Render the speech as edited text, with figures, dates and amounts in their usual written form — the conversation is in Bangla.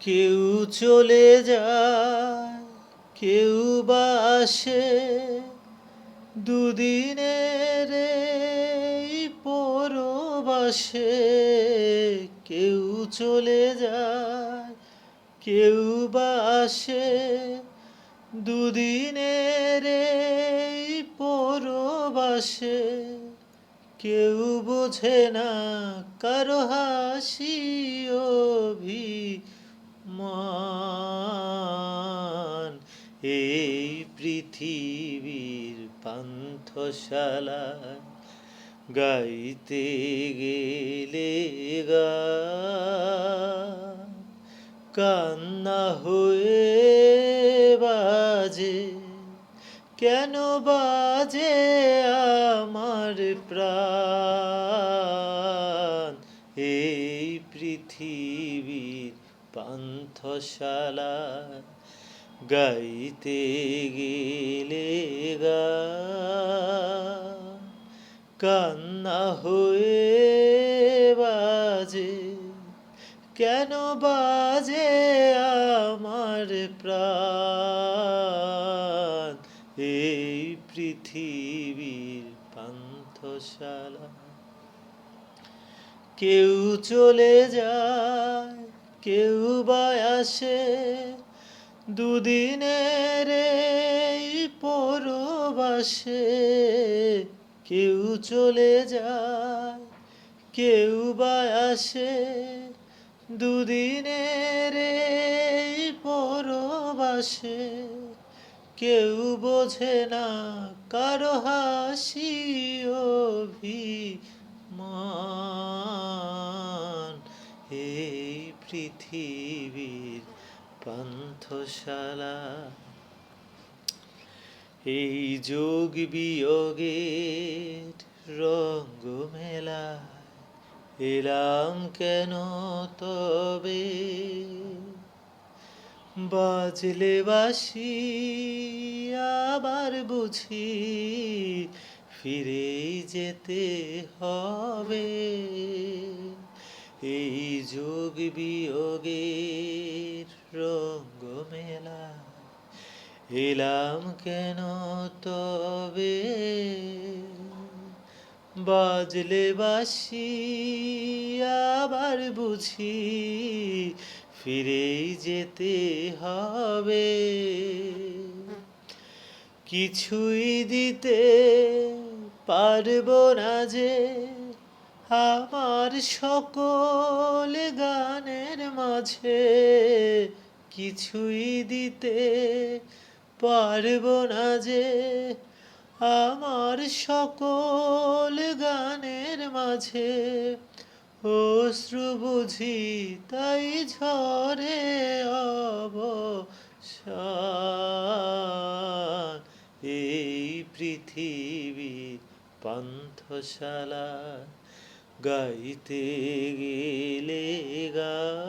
কেউ চলে যায়, কেউ বা আসে, দুদিনের এই পরবাসে। কেউ চলে যায়, কেউ বা আসে, দুদিনের এই পরবাসে। কেউ বোঝে না কারো হাসি অভিমান। এই পৃথিবীর পান্থশালায় গাইতে গেলে গান কান্না হয়ে বাজে, কেন বাজে আমার প্রাণ। এই পৃথিবীর পান্থশালায় গাইতে গেলে গান কান্না হয়ে বাজে, কেন বাজে আমার প্রাণ। এই পৃথিবীর পান্থশালা। কেউ চলে যায়, কেউ বা আসে, দুদিনের এই পরবাসে। কেউ চলে যায়, কেউ বা আসে, দুদিনের এই পরবাসে। কেউ বোঝে না কারো হাসি অভিমান। এই পৃথিবীর পান্থশালা। এই যোগ বিয়োগের রঙ্গ মেলায় এলাম কেন তবে, বাজলে বাঁশি আবার বুঝি ফিরে যেতে হবে। এই যোগ বিয়োগের রঙ্গ মেলা এলাম কেন তবে, বাজলে বাঁশি আবার বুঝি ফিরে যেতে হবে। কিছুই দিতে পারবো না যে আমার সকল গানের মাঝে। কিছুই দিতে পারবো না যে আমার সকল গানের মাঝে। অশ্রু বুঝি তাই ঝরে অবসান। এই পৃথিবীর পান্থশালা গাইতে গেলে গান